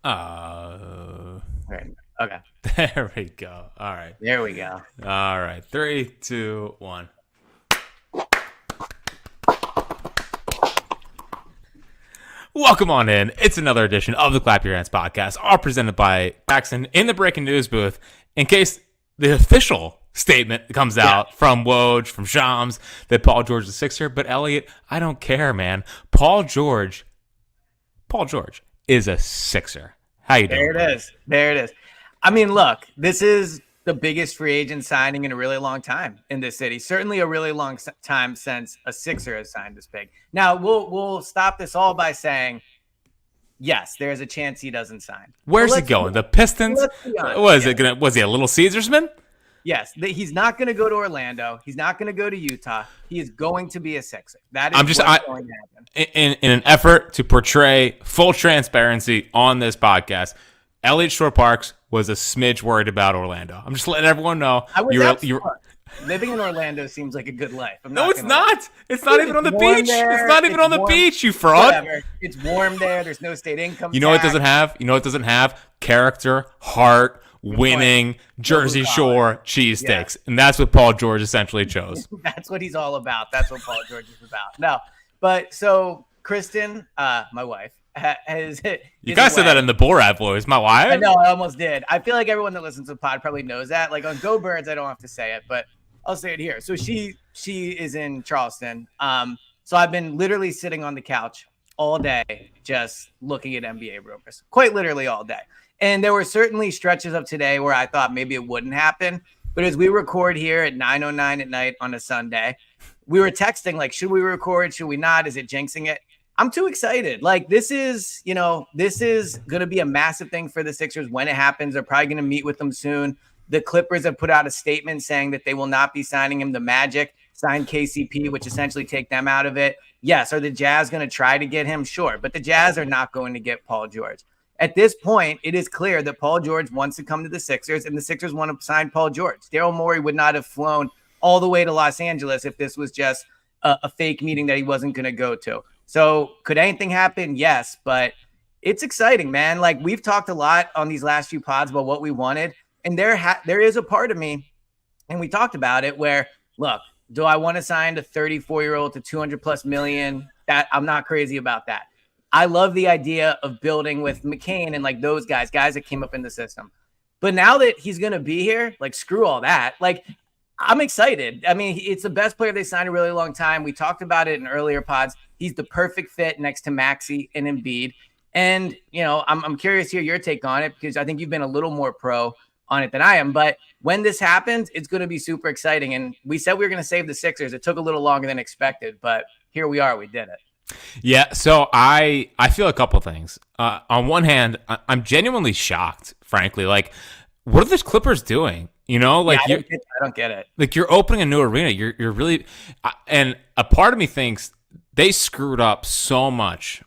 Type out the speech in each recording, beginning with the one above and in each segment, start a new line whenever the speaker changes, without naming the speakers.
Right. Okay.
There we go. All right.
There we go.
All right. 3, 2, 1. Welcome on in. It's another edition of the Clap Your Hands podcast, all presented by Jackson in the breaking news booth. In case the official statement comes out from Woj, from Shams, that Paul George is a Sixer. But Elliot, I don't care, man. Paul George is a Sixer. How you doing?
There it is. I mean, look, this is the biggest free agent signing in a really long time in this city. Certainly a really long time since a Sixer has signed this big. Now, we'll stop this all by saying, yes, there's a chance he doesn't sign.
Where's he going? The Pistons? Was he a Little Caesarsman?
Yes, he's not going to go to Orlando. He's not going to go to Utah. He is going to be a Sixer. That is going to happen.
In an effort to portray full transparency on this podcast, Elliot Shore-Parks was a smidge worried about Orlando. I'm just letting everyone know.
Living in Orlando seems like a good life.
No, it's not. It's not even on the beach. It's not even on the beach, you fraud.
Whatever. It's warm there. There's no state income.
You know what it doesn't have? You know what it doesn't have? Character, heart, winning, Jersey Shore cheesesteaks. And that's what Paul George essentially chose.
That's what he's all about. That's what Paul George is about. No, but so Kristen, my wife,
you guys said that in the Borat voice. My wife?
I know, I almost did. I feel like everyone that listens to the pod probably knows that. Like on Go Birds, I don't have to say it, but I'll say it here. So she is in Charleston. So I've been literally sitting on the couch all day just looking at NBA rumors, quite literally all day. And there were certainly stretches of today where I thought maybe it wouldn't happen. But as we record here at 9:09 at night on a Sunday, we were texting like, should we record? Should we not? Is it jinxing it? I'm too excited. Like this is going to be a massive thing for the Sixers when it happens. They're probably going to meet with them soon. The Clippers have put out a statement saying that they will not be signing him. The Magic signed KCP, which essentially take them out of it. Yes. Are the Jazz going to try to get him? Sure. But the Jazz are not going to get Paul George. At this point, it is clear that Paul George wants to come to the Sixers and the Sixers want to sign Paul George. Daryl Morey would not have flown all the way to Los Angeles if this was just a fake meeting that he wasn't going to go to. So could anything happen? Yes, but it's exciting, man. Like we've talked a lot on these last few pods about what we wanted. And there is a part of me, and we talked about it, where, look, do I want to sign a 34-year-old to $200+ million? That I'm not crazy about that. I love the idea of building with McCain and like those guys that came up in the system. But now that he's going to be here, like screw all that. Like I'm excited. I mean, it's the best player they signed in a really long time. We talked about it in earlier pods. He's the perfect fit next to Maxey and Embiid. And, I'm curious to hear your take on it because I think you've been a little more pro on it than I am. But when this happens, it's going to be super exciting. And we said we were going to save the Sixers. It took a little longer than expected, but here we are. We did it.
Yeah, so I feel a couple things. On one hand, I'm genuinely shocked, frankly. Like, what are the Clippers doing? I
don't get it.
Like, you're opening a new arena. You're really, and a part of me thinks they screwed up so much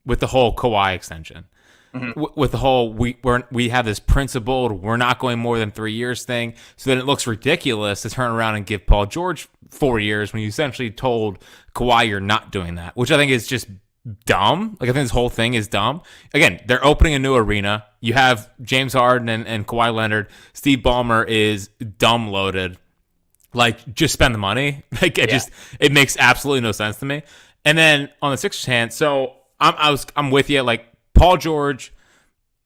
with the whole Kawhi extension. Mm-hmm. With the whole we have this principled we're not going more than 3 years thing, so then it looks ridiculous to turn around and give Paul George 4 years when you essentially told Kawhi you're not doing that, which I think is just dumb. Like I think this whole thing is dumb. Again, they're opening a new arena. You have James Harden and Kawhi Leonard. Steve Ballmer is dumb loaded. Like just spend the money. Like it makes absolutely no sense to me. And then on the Sixers hand, so I'm with you. Like Paul George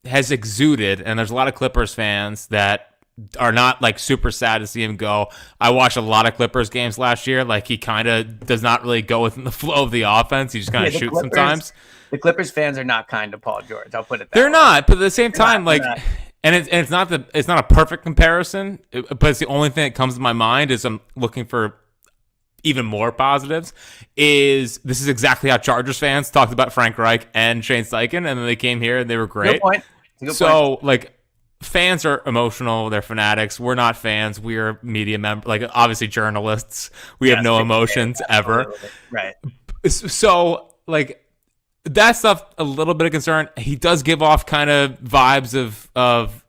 has exuded, and there's a lot of Clippers fans that are not like super sad to see him go. I watched a lot of Clippers games last year. Like he kind of does not really go within the flow of the offense. He just kind of shoots sometimes.
The Clippers fans are not kind to Paul George. I'll put it that
They're
way.
not, but at the same time, it's not a perfect comparison, but it's the only thing that comes to my mind is I'm looking for even more positives. This is exactly how Chargers fans talked about Frank Reich and Shane Steichen, and then they came here and they were great.
Good point.
Like fans are emotional, they're fanatics. We're not fans. We are media members, like obviously journalists. We have no emotions ever.
Right.
So like that stuff, a little bit of concern. He does give off kind of vibes of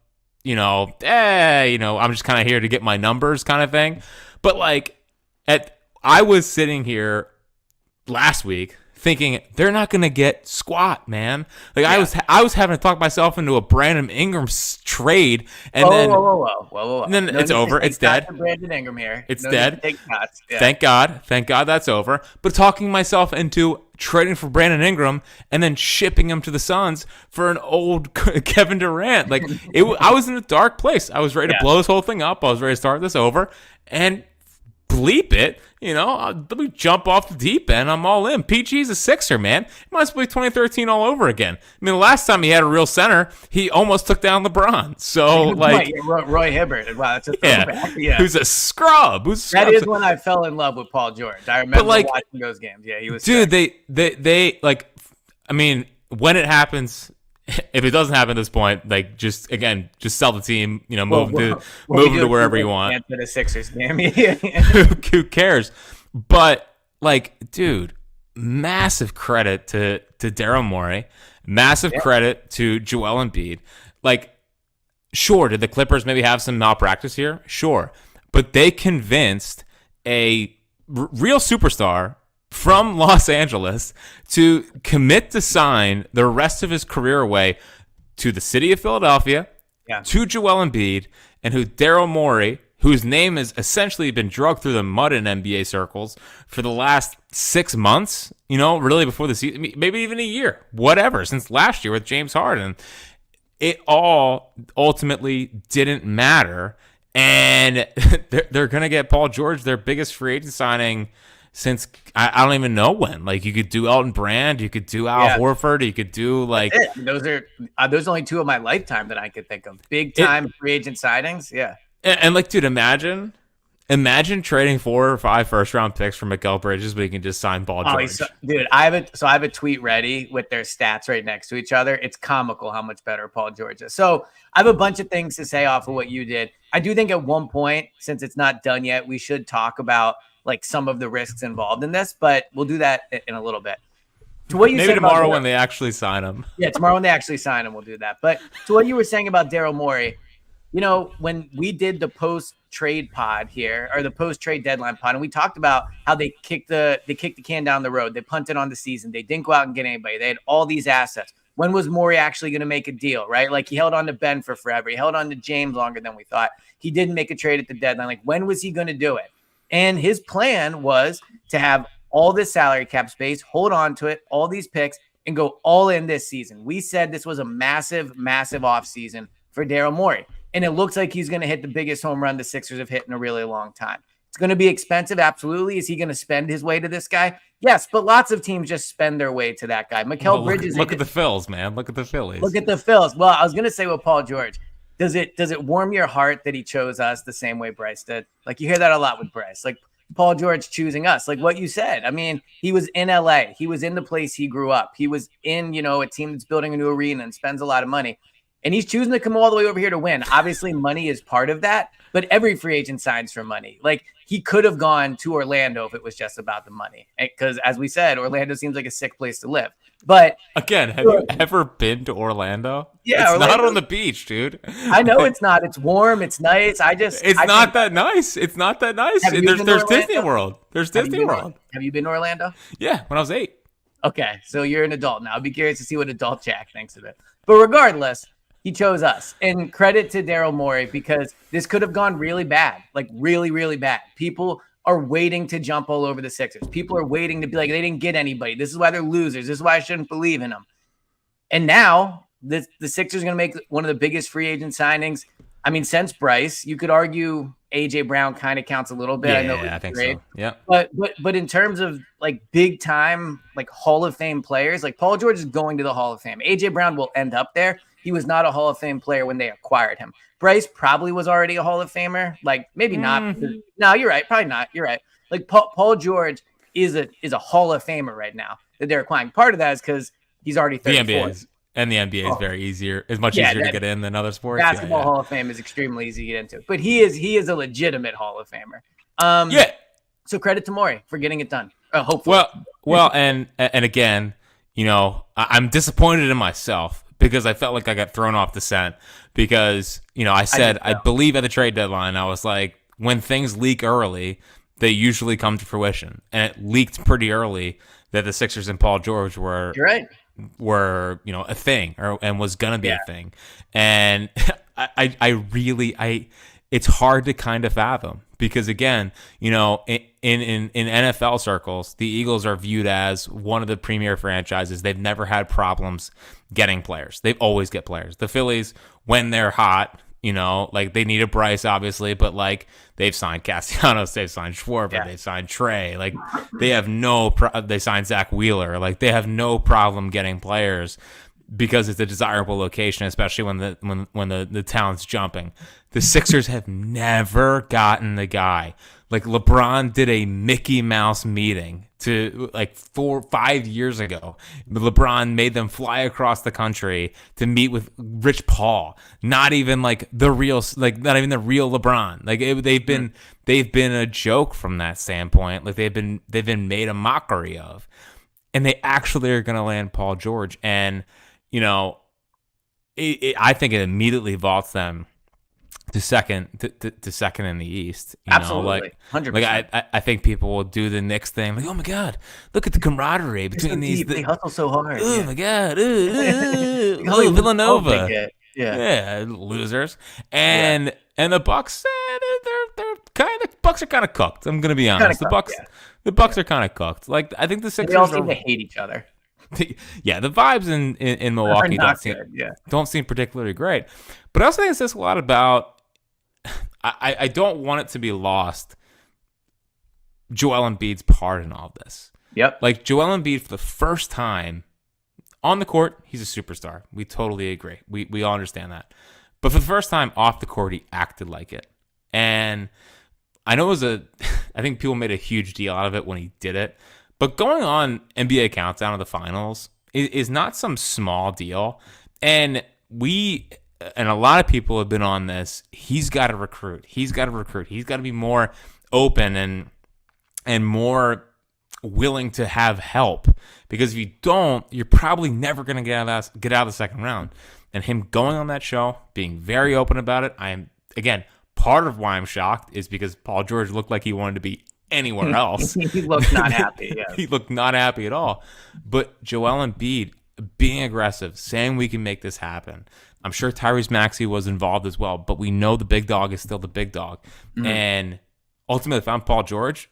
I'm just kind of here to get my numbers kind of thing. But like I was sitting here last week thinking they're not going to get squat, man. Like I was having to talk myself into a Brandon Ingram trade, and
whoa.
And then it's over. It's dead.
Brandon Ingram here.
It's dead.
Take shots. Yeah.
Thank God that's over. But talking myself into trading for Brandon Ingram and then shipping him to the Suns for an old Kevin Durant, like I was in a dark place. I was ready to blow this whole thing up. I was ready to start this over, and bleep it, let me jump off the deep end. I'm all in. PG's a Sixer, man. He might as well be 2013 all over again. I mean, the last time he had a real center, he almost took down LeBron. So, like...
Roy Hibbert. Wow, that's a throwback. Yeah.
Who's a scrub.
That is when I fell in love with Paul George. I remember watching those games. Yeah, he was...
Dude, they like... I mean, when it happens... If it doesn't happen at this point, like just sell the team, move to wherever you want.
To the Sixers game.
Who cares? But like, dude, massive credit to Daryl Morey, massive credit to Joel Embiid. Like, sure, did the Clippers maybe have some malpractice here? Sure, but they convinced a real superstar from Los Angeles to commit to sign the rest of his career away to the city of Philadelphia, to Joel Embiid, and who Daryl Morey, whose name has essentially been dragged through the mud in NBA circles for the last 6 months, really before the season, maybe even a year, whatever, since last year with James Harden. It all ultimately didn't matter, and they're going to get Paul George, their biggest free agent signing since I don't even know when. Like, you could do Elton Brand, you could do Al Horford, you could do like
those are only two of my lifetime that I could think of. Big time free agent signings. Yeah.
And like, dude, imagine trading 4 or 5 first round picks for Mikal Bridges, but you can just sign Paul George.
Dude, I have a tweet ready with their stats right next to each other. It's comical how much better Paul George is. So I have a bunch of things to say off of what you did. I do think at one point, since it's not done yet, we should talk about like some of the risks involved in this, but we'll do that in a little bit. To what you
maybe
said
tomorrow when they actually sign him.
Yeah, tomorrow when they actually sign him, we'll do that. But to what you were saying about Daryl Morey, when we did the post-trade pod here, or the post-trade deadline pod, and we talked about how they kicked the can down the road. They punted on the season. They didn't go out and get anybody. They had all these assets. When was Morey actually going to make a deal, right? Like, he held on to Ben for forever. He held on to James longer than we thought. He didn't make a trade at the deadline. Like, when was he going to do it? And his plan was to have all this salary cap space, hold on to it, all these picks, and go all in this season. We said this was a massive, massive offseason for Daryl Morey. And it looks like he's going to hit the biggest home run the Sixers have hit in a really long time. It's going to be expensive, absolutely. Is he going to spend his way to this guy? Yes, but lots of teams just spend their way to that guy. Mikal Bridges.
Look at the Phils, man. Look at the Phillies.
Look at the Phils. Well, I was going to say with Paul George, does it warm your heart that he chose us the same way Bryce did? Like, you hear that a lot with Bryce. Like, Paul George choosing us, like what you said. I mean, he was in LA. He was in the place he grew up. He was in, a team that's building a new arena and spends a lot of money. And he's choosing to come all the way over here to win. Obviously, money is part of that, but every free agent signs for money. Like, he could have gone to Orlando if it was just about the money. Because, as we said, Orlando seems like a sick place to live. But
again, have you ever been to Orlando?
Yeah,
it's not on the beach, dude.
I know it's not. It's warm. It's nice.
It's not that nice. It's not that nice. There's Disney World. There's Disney World.
Have you been to Orlando?
Yeah, when I was 8.
Okay, so you're an adult now. I'd be curious to see what adult Jack thinks of it. But regardless, he chose us. And credit to Daryl Morey, because this could have gone really bad, like really, really bad. People are waiting to jump all over the Sixers. People are waiting to be like, they didn't get anybody. This is why they're losers. This is why I shouldn't believe in them. And now the Sixers are going to make one of the biggest free agent signings. I mean, since Bryce, you could argue AJ Brown kind of counts a little bit.
Yeah, I think so. Yeah.
But in terms of like big time, like Hall of Fame players, like Paul George is going to the Hall of Fame. AJ Brown will end up there. He was not a Hall of Fame player when they acquired him. Bryce probably was already a Hall of Famer. Like, maybe not. No, you're right. Probably not. You're right. Like, Paul George is a Hall of Famer right now that they're acquiring. Part of that is because he's already 34.
The NBA is very easier. It's much easier to get in than other sports.
Basketball Hall of Fame is extremely easy to get into. But he is a legitimate Hall of Famer. So credit to Morey for getting it done. Hopefully.
Well, and again, I'm disappointed in myself, because I felt like I got thrown off the scent, because, I said, I believe at the trade deadline, I was like, when things leak early, they usually come to fruition. And it leaked pretty early that the Sixers and Paul George were
You're right.
a thing, and was gonna be
Yeah.
a thing. And I really it's hard to kind of fathom, because again, in NFL circles, the Eagles are viewed as one of the premier franchises. They've never had problems getting players. They always get players. The Phillies, when they're hot, like they need a Bryce, obviously, but like they've signed Castellanos, they've signed Schwarber, they've signed Trey. Like they have they signed Zach Wheeler. Like they have no problem getting players because it's a desirable location, especially when the talent's jumping. The Sixers have never gotten the guy. Like LeBron did a Mickey Mouse meeting to like 5 years ago. LeBron made them fly across the country to meet with Rich Paul. Not even like the real, not even the real LeBron. Like they've been a joke from that standpoint. Like they've been made a mockery of, and they actually are going to land Paul George. And I think it immediately vaults them to second in the East.
Absolutely, 100%.
Like I think people will do the Knicks thing, like, oh my god, look at the camaraderie between these.
They hustle so hard.
Oh my god, Villanova. Yeah, losers. And the Bucks, they're Bucks are kind of cooked. I'm gonna be honest. The Bucks are kind of cooked. Like I think the Sixers
they all seem to hate each other.
Yeah, the vibes in Milwaukee don't seem particularly great. But I also think it says a lot about. I don't want it to be lost, Joel Embiid's part in all this.
Yep.
Like Joel Embiid, for the first time on the court, he's a superstar. We totally agree. We all understand that. But for the first time off the court, he acted like it. And I know I think people made a huge deal out of it when he did it. But going on NBA Countdown of the Finals is not some small deal. And a lot of people have been on this. He's got to recruit. He's got to be more open and more willing to have help. Because if you don't, you're probably never going to get out of the second round. And him going on that show, being very open about it, again, part of why I'm shocked is because Paul George looked like he wanted to be anywhere else.
He looked not happy. Yeah.
He looked not happy at all. But Joel Embiid being aggressive, saying we can make this happen. I'm sure Tyrese Maxey was involved as well, but we know the big dog is still the big dog. Mm-hmm. And ultimately, if I'm Paul George,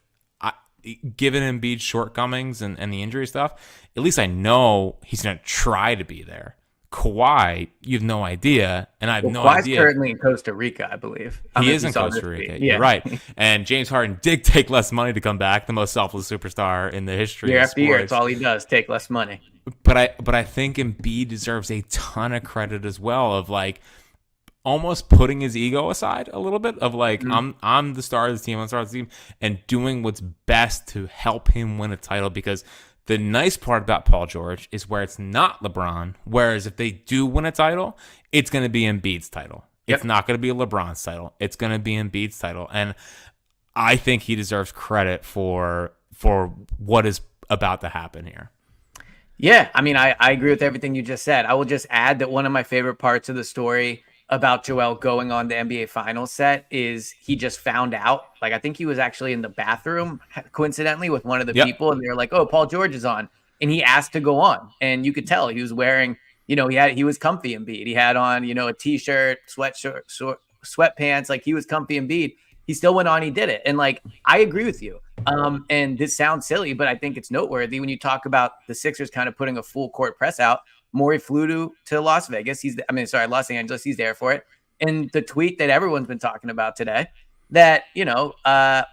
given Embiid's shortcomings and the injury stuff, at least I know he's going to try to be there. Kawhi, you have no idea, and I have no idea.
Kawhi's currently in Costa Rica, I believe.
He is in Costa Rica. Yeah. You're right. And James Harden did take less money to come back, the most selfless superstar in the history
year
of
after
sports.
year. It's all he does, take less money.
But I think Embiid deserves a ton of credit as well, of like almost putting his ego aside a little bit, of like I'm the star of the team, I'm the star of the team, and doing what's best to help him win a title. Because the nice part about Paul George is where it's not LeBron, whereas if they do win a title, it's going to be Embiid's title. Yep. It's not going to be LeBron's title. It's going to be Embiid's title. And I think he deserves credit for what is about to happen here.
Yeah, I mean, I agree with everything you just said. I will just add that one of my favorite parts of the story about Joel going on the NBA Finals set is he just found out. Like, I think he was actually in the bathroom, coincidentally, with one of the people, and they were like, "Oh, Paul George is on," and he asked to go on, and you could tell he was wearing, he was comfy Embiid. He had on, a t-shirt, sweatpants, like he was comfy Embiid. He still went on, he did it, and like I agree with you. And this sounds silly, but I think it's noteworthy when you talk about the Sixers kind of putting a full court press out. Morey flew to Las Vegas. Los Angeles. He's there for it. And the tweet that everyone's been talking about today, that,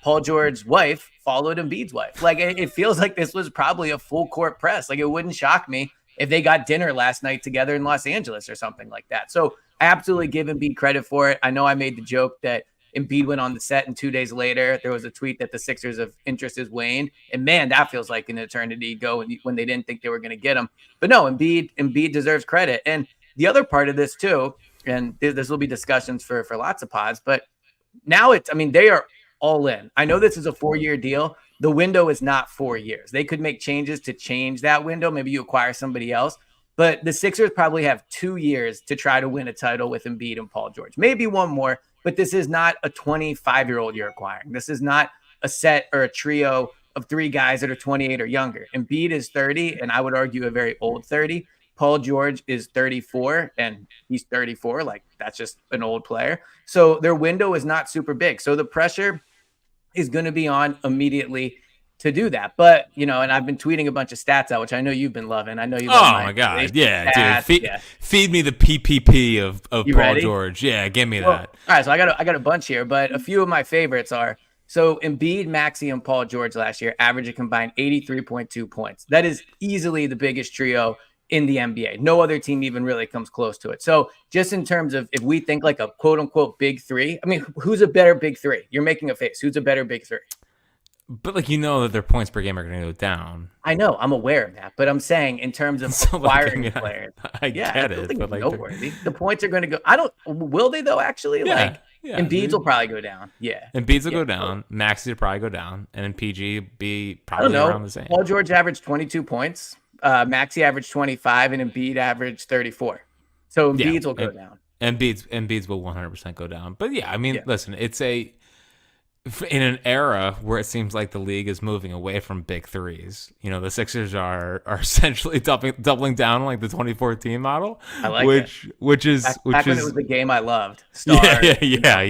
Paul George's wife followed Embiid's wife. Like, it feels like this was probably a full court press. Like, it wouldn't shock me if they got dinner last night together in Los Angeles or something like that. So I absolutely give Embiid credit for it. I know I made the joke that Embiid went on the set, and 2 days later, there was a tweet that the Sixers of interest is waned. And man, that feels like an eternity ago when they didn't think they were going to get him. But no, Embiid deserves credit. And the other part of this too, and this will be discussions for lots of pods, but now they are all in. I know this is a 4-year deal. The window is not 4 years. They could make changes to change that window. Maybe you acquire somebody else. But the Sixers probably have 2 years to try to win a title with Embiid and Paul George. Maybe one more. But this is not a 25-year-old you're acquiring. This is not a set or a trio of three guys that are 28 or younger. Embiid is 30, and I would argue a very old 30. Paul George is 34, and he's 34. Like, that's just an old player. So their window is not super big. So the pressure is going to be on immediately to do that. But, and I've been tweeting a bunch of stats out, which I know you've been loving. I know you love
my God. Yeah, dude. Feed me the PPP of Paul
ready?
George. Yeah, give me that.
All right, so I got a bunch here, but a few of my favorites are, so Embiid, Maxey, and Paul George last year averaged a combined 83.2 points. That is easily the biggest trio in the NBA. No other team even really comes close to it. So just in terms of, if we think like a quote unquote big three, I mean, who's a better big three? You're making a face. Who's a better big three?
But that their points per game are going to go down.
I know, I'm aware of that, but I'm saying in terms of acquiring players,
I get it.
But noteworthy. The points are going to go. Will they though? Actually, Embiid's will probably go down. Yeah,
Embiid's will go down. Maxey will probably go down, and then PG be probably around the same.
Paul George averaged 22 points. Maxey averaged 25, and Embiid averaged 34. So Embiid's will go down.
Embiid's will 100% go down. But listen, it's in an era where it seems like the league is moving away from big threes. The Sixers are essentially doubling down on like the 2014 model.
I like
which is
when it was the game I loved. Star.
Yeah.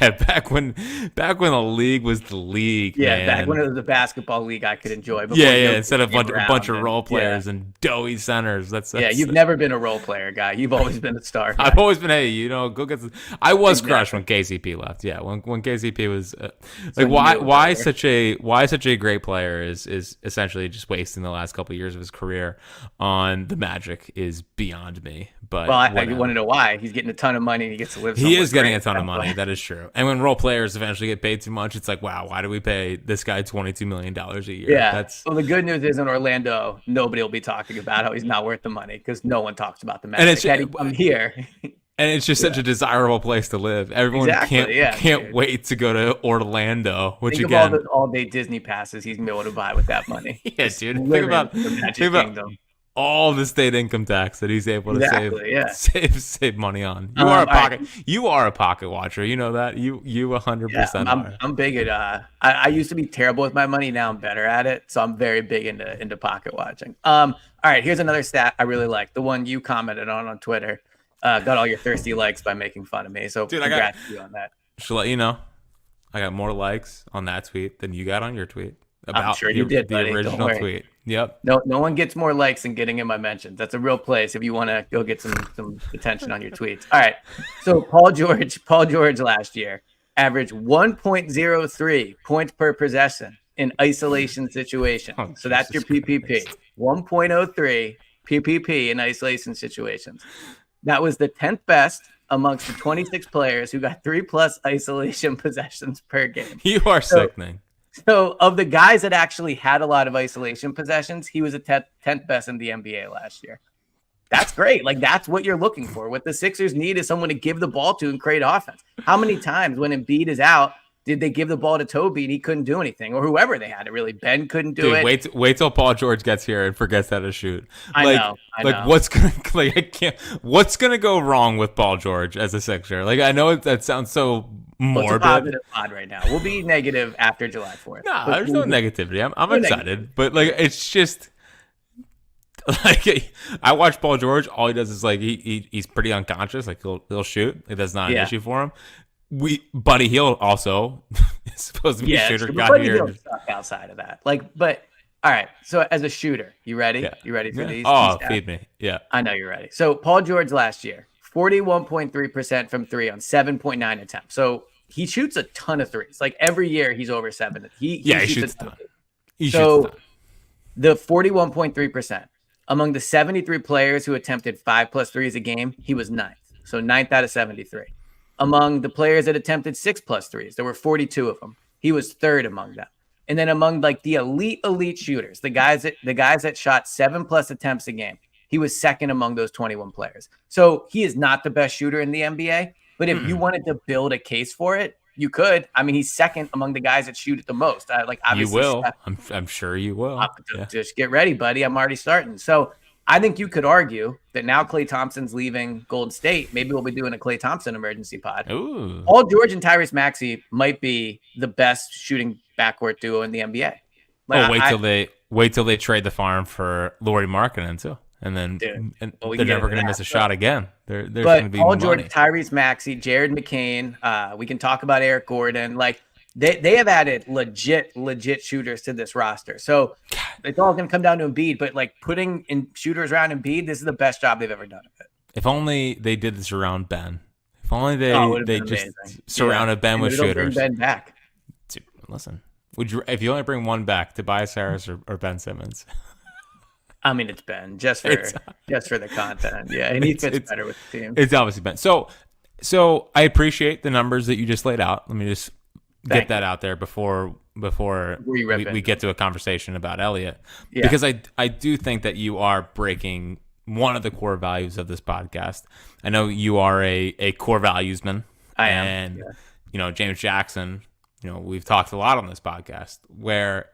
Back when the league was the league.
Yeah,
man.
back when it was the basketball league I could enjoy.
Instead of a bunch of role players and doughy centers. That's
you've never been a role player guy. You've always been a star guy.
I've always been go get. I was crushed when KCP left. Yeah, when KCP was why such a great player is essentially just wasting the last couple of years of his career on the Magic is beyond me. But
I want to know why. He's getting a ton of money and he gets to live.
He is getting a ton of money. That is true. And when role players eventually get paid too much, it's like, wow, why do we pay this guy $22 million a year?
Yeah. Well, the good news is in Orlando, nobody will be talking about how he's not worth the money because no one talks about the Magic. And I'm here.
And it's just such a desirable place to live. Everyone can't wait to go to Orlando. Which
think
again,
of all the all-day Disney passes he's gonna be able to buy with that money.
Yeah, dude. Think about all the state income tax that he's able to save money on. You are a pocket watcher. You know that. You 100%.
I'm big at. I used to be terrible with my money. Now I'm better at it. So I'm very big into pocket watching. All right. Here's another stat I really like. The one you commented on Twitter. Got all your thirsty likes by making fun of me. So congrats to you on that.
Should let you know, I got more likes on that tweet than you got on your tweet.
I'm sure you did,
the original tweet. Yep.
No one gets more likes than getting in my mentions. That's a real place if you want to go get some attention on your tweets. All right. So Paul George last year averaged 1.03 points per possession in isolation situations. So that's your PPP. 1.03 PPP in isolation situations. That was the 10th best amongst the 26 players who got 3+ isolation possessions per game.
You are sickening.
So of the guys that actually had a lot of isolation possessions, he was a 10th best in the NBA last year. That's great. Like, that's what you're looking for. What the Sixers need is someone to give the ball to and create offense. How many times when Embiid is out, did they give the ball to Toby and he couldn't do anything, or whoever they had it really? Ben couldn't do it.
Wait till Paul George gets here and forgets how to shoot.
I know.
What's gonna go wrong with Paul George as a Sixer? Like, I know that sounds so morbid.
It's a positive pod right now. We'll be negative after July 4th.
No, there's no negativity. I'm excited, but like, it's just like, I watch Paul George. All he does is like he's pretty unconscious. Like, he'll shoot. Like, that's not an issue for him. Buddy Hield also is supposed to be a shooter.
Buddy Hield stuck outside of that. But all right. So as a shooter, you ready?
Yeah.
You ready for these?
Oh, feed me. Yeah.
I know you're ready. So Paul George last year, 41.3% from three on 7.9 attempts. So he shoots a ton of threes. Like, every year he's over 7. He shoots a ton. The 41.3% among the 73 players who attempted 5+ threes a game, he was 9th. So 9th out of 73. Among the players that attempted 6+ threes, there were 42 of them. He was 3rd among them. And then among like the elite shooters, the guys that shot 7+ attempts a game, he was 2nd among those 21 players. So he is not the best shooter in the NBA. But if you wanted to build a case for it, you could. I mean, he's 2nd among the guys that shoot it the most. Obviously,
you will. I'm sure you will.
Just get ready, buddy. I'm already starting. So I think you could argue that now Klay Thompson's leaving Golden State. Maybe we'll be doing a Klay Thompson emergency pod.
Ooh.
Paul George and Tyrese Maxey might be the best shooting backcourt duo in the NBA.
Wait till they trade the farm for Lauri Markkanen too, and then they're never going to miss a shot again. There's going to be
Paul
money.
George, Tyrese Maxey, Jared McCain. We can talk about Eric Gordon. Like they have added legit shooters to this roster. So it's all going to come down to Embiid. But like putting in shooters around Embiid, this is the best job they've ever done of it.
If only they did this around Ben. If only they just surrounded Ben with shooters.
Bring Ben back.
Dude, listen. Would you, if you only bring one back, Tobias Harris or Ben Simmons?
I mean, it's Ben just for the content. Yeah, and he fits better with the team.
It's obviously Ben. So I appreciate the numbers that you just laid out. Let me just get that out there before we get to a conversation about Elliott, because I do think that you are breaking one of the core values of this podcast. I know you are a core valuesman.
I am.
And James Jackson. We've talked a lot on this podcast where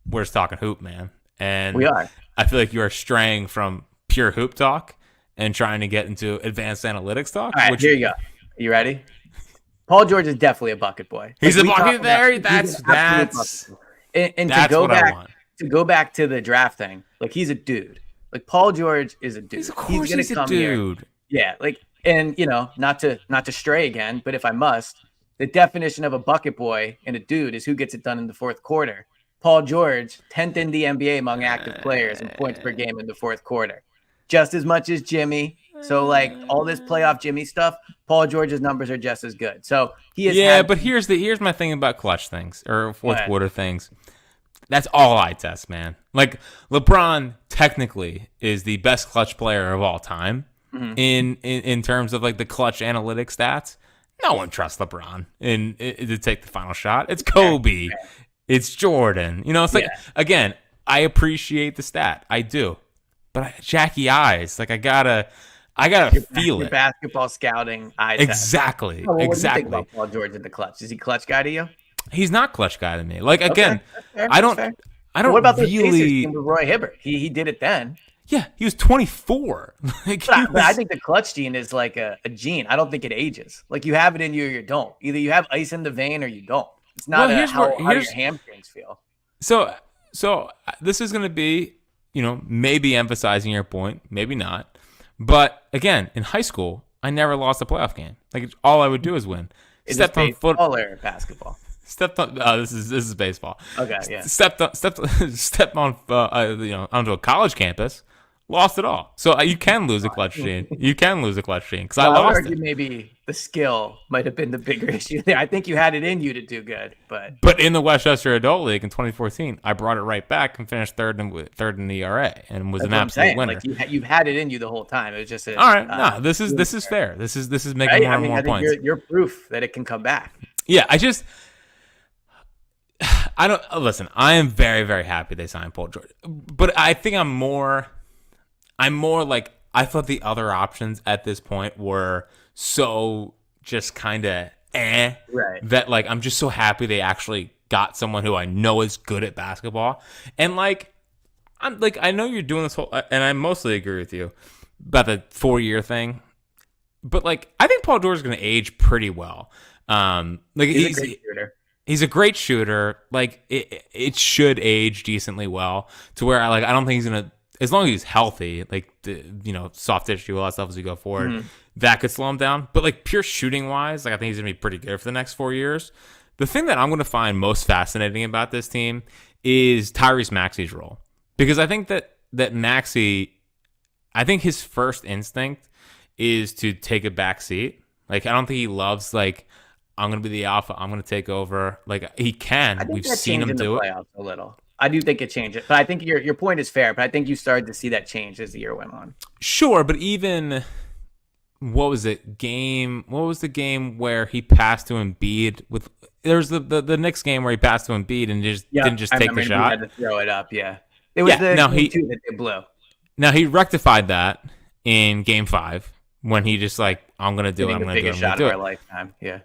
we're just talking hoop, man. And
we are.
I feel like you are straying from pure hoop talk and trying to get into advanced analytics talk.
All right, here you go. You ready? Paul George is definitely a bucket boy.
He's a bucket there. That's
and
that's
to
what I want.
To go back to the draft thing, like he's a dude. Like Paul George is a dude.
Of course he's a dude.
Here. Yeah, and not to stray again, but if I must. The definition of a bucket boy and a dude is who gets it done in the fourth quarter. Paul George, 10th in the NBA among active players in points per game in the fourth quarter. Just as much as Jimmy. So, like, all this playoff Jimmy stuff, Paul George's numbers are just as good. So, he is.
Yeah, but here's my thing about clutch things or fourth quarter things. That's all eye test, man. Like, LeBron technically is the best clutch player of all time in terms of, like, the clutch analytics stats. No one trusts LeBron to take the final shot. It's Kobe. It's Jordan. It's like, again, I appreciate the stat. I do. But Jackie eyes, like I gotta feel it.
Basketball scouting eye test.
Exactly.
What
exactly.
do you think about Paul George in the clutch? Is he clutch guy to you?
He's not clutch guy to me. Like, again,
fair.
I don't
what about the
really...
Pacers team with Roy Hibbert? He did it then.
Yeah, he was 24.
But I think the clutch gene is like a gene. I don't think it ages. Like you have it in you or you don't. Either you have ice in the vein or you don't. It's not how your hamstrings feel.
So this is going to be, maybe emphasizing your point, maybe not. But again, in high school, I never lost a playoff game. Like all I would do is win.
Is this baseball or basketball?
Stepped on. This is baseball.
Okay, yeah.
Stepped on. Onto a college campus. Lost it all. So you can lose a clutch gene. You can lose a clutch gene because I lost it.
Maybe the skill might have been the bigger issue there. I think you had it in you to do good, but
in the Westchester Adult League in 2014, I brought it right back and finished third in ERA and was an absolute winner.
Like you've had it in you the whole time. It was just
all right. No, this is fair. This is making more and more points.
You're proof that it can come back.
Yeah, I don't listen. I am very, very happy they signed Paul George, but I think I'm more like I thought the other options at this point were so just kind of that like I'm just so happy they actually got someone who I know is good at basketball, and like I'm like I know you're doing this whole, and I mostly agree with you about the 4-year thing, but like I think Paul George is going to age pretty well. Like
he's a great shooter.
He's a great shooter. Like it should age decently well to where I don't think he's gonna, as long as he's healthy, like soft tissue, all that stuff as we go forward, that could slow him down. But like pure shooting wise, like I think he's gonna be pretty good for the next 4 years. The thing that I'm gonna find most fascinating about this team is Tyrese Maxey's role, because I think that Maxey, I think his first instinct is to take a back seat. Like I don't think he loves like, I'm going to be the alpha. I'm going to take over. Like he can. We've seen him do it
a little. I do think it changed it, but I think your point is fair. But I think you started to see that change as the year went on.
Sure, but even what was the game where he passed to Embiid with? There's the Knicks game where he passed to Embiid and didn't just take the shot.
He had to throw it up. Yeah, it was the game 2 that they blew.
Now he rectified that in Game 5 when he just like I'm going to do it. I'm going to do it.
Biggest shot of our lifetime. Yeah.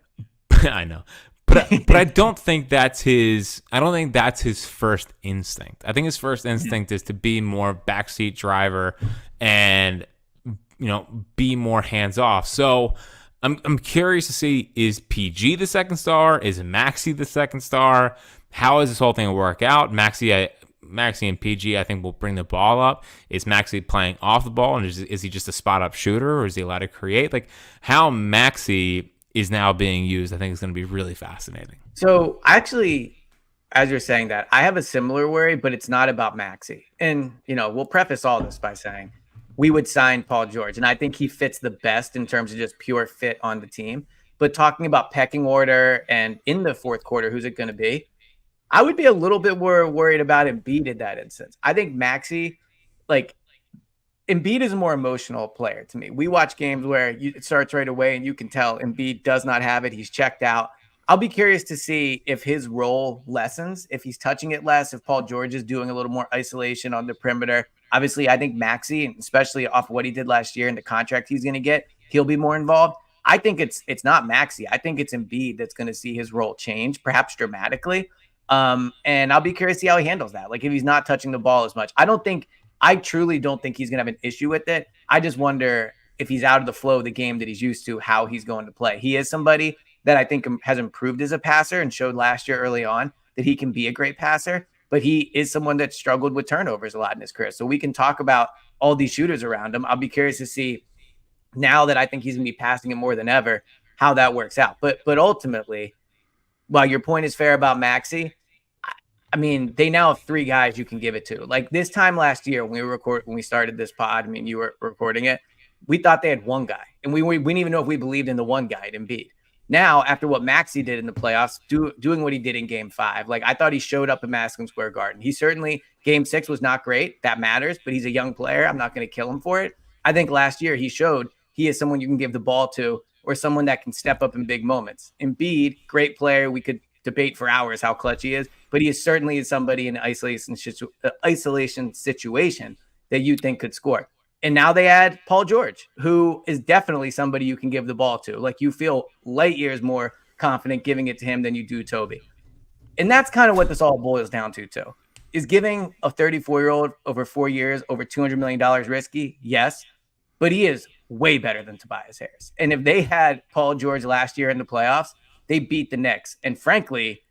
I know. But I don't think that's his. I don't think that's his first instinct. I think his first instinct is to be more backseat driver, and be more hands off. So I'm curious to see, is PG the second star? Is Maxey the second star? How is this whole thing work out? Maxey and PG, I think, will bring the ball up. Is Maxey playing off the ball, and is he just a spot up shooter, or is he allowed to create? Like, how Maxey is now being used, I think, is going to be really fascinating.
So actually, as you're saying that, I have a similar worry, but it's not about Maxey. And, we'll preface all this by saying we would sign Paul George, and I think he fits the best in terms of just pure fit on the team. But talking about pecking order and in the fourth quarter, who's it going to be? I would be a little bit more worried about Embiid in that instance. I think Maxey, Embiid is a more emotional player to me. We watch games where it starts right away and you can tell Embiid does not have it. He's checked out. I'll be curious to see if his role lessens, if he's touching it less, if Paul George is doing a little more isolation on the perimeter. Obviously, I think Maxey, especially off what he did last year and the contract he's going to get, he'll be more involved. I think it's not Maxey. I think it's Embiid that's going to see his role change, perhaps dramatically. And I'll be curious to see how he handles that. Like, if he's not touching the ball as much, I truly don't think he's going to have an issue with it. I just wonder if he's out of the flow of the game that he's used to, how he's going to play. He is somebody that I think has improved as a passer and showed last year early on that he can be a great passer, but he is someone that struggled with turnovers a lot in his career. So we can talk about all these shooters around him. I'll be curious to see, now that I think he's going to be passing it more than ever, how that works out. But ultimately, while your point is fair about Maxey, I mean, they now have three guys you can give it to. Like this time last year when we started this pod, I mean, you were recording it, we thought they had one guy, and we didn't even know if we believed in the one guy, Embiid. Now, after what Maxey did in the playoffs, doing what he did in Game 5, I thought he showed up in Madison Square Garden. He certainly, Game 6 was not great. That matters, but he's a young player. I'm not going to kill him for it. I think last year he showed he is someone you can give the ball to, or someone that can step up in big moments. Embiid, great player. We could debate for hours how clutch he is, but he is certainly somebody in an isolation situation that you think could score. And now they add Paul George, who is definitely somebody you can give the ball to. Like, you feel light years more confident giving it to him than you do Toby. And that's kind of what this all boils down to, too. Is giving a 34-year-old over 4 years, over $200 million risky? Yes. But he is way better than Tobias Harris. And if they had Paul George last year in the playoffs, they beat the Knicks. And frankly,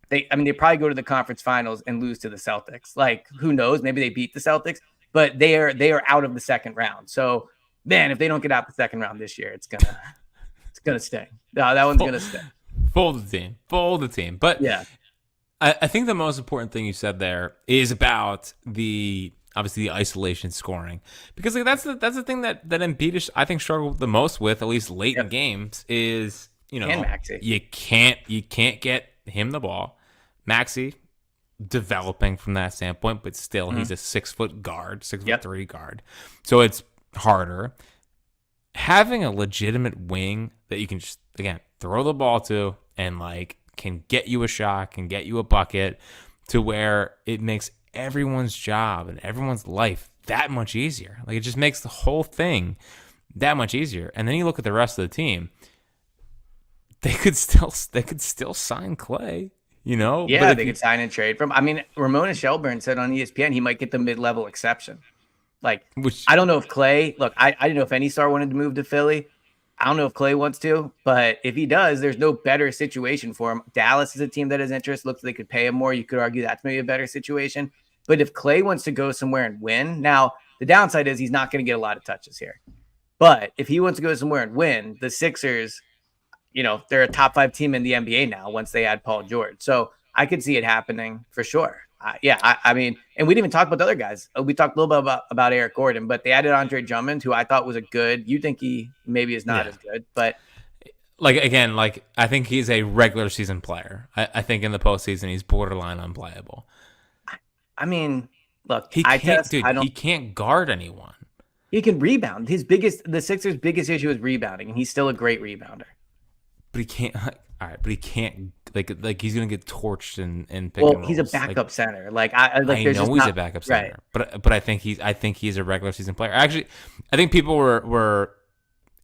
they probably go to the conference finals and lose to the Celtics. Like, who knows? Maybe they beat the Celtics. But they are out of the second round. So, man, if they don't get out the second round this year, it's gonna stay. No, that one's gonna stay.
Fold the team. But
yeah,
I think the most important thing you said there is about obviously the isolation scoring, because that's the thing that Embiid, I think, struggled the most with, at least late in games, is you can't get him the ball. Maxey, developing from that standpoint, but still he's a 6 foot guard, 6'3" guard. So it's harder. Having a legitimate wing that you can just, again, throw the ball to and can get you a shot, can get you a bucket, to where it makes everyone's job and everyone's life that much easier. Like, it just makes the whole thing that much easier. And then you look at the rest of the team, they could still sign Clay.
Yeah, they could sign and trade from. I mean, Ramona Shelburne said on ESPN he might get the mid-level exception. Which I don't know if Clay. Look, I didn't know if any star wanted to move to Philly. I don't know if Clay wants to, but if he does, there's no better situation for him. Dallas is a team that has interest. Looks like they could pay him more. You could argue that's maybe a better situation. But if Clay wants to go somewhere and win, now the downside is he's not going to get a lot of touches here. But if he wants to go somewhere and win, the Sixers, they're a top 5 team in the NBA now once they add Paul George. So I could see it happening for sure. I mean, and we didn't even talk about the other guys. We talked a little bit about Eric Gordon, but they added Andre Drummond, who I thought was you think he maybe is not as good, but
I think he's a regular season player. I think in the postseason he's borderline unplayable.
I mean, look,
he can't guard anyone.
He can rebound. The Sixers' biggest issue is rebounding, and he's still a great rebounder.
But he can't. All right, but he can't. Like he's gonna get torched in pick and rolls.
He's a backup center.
I know he's a backup center, right. But I think he's a regular season player. Actually, I think people were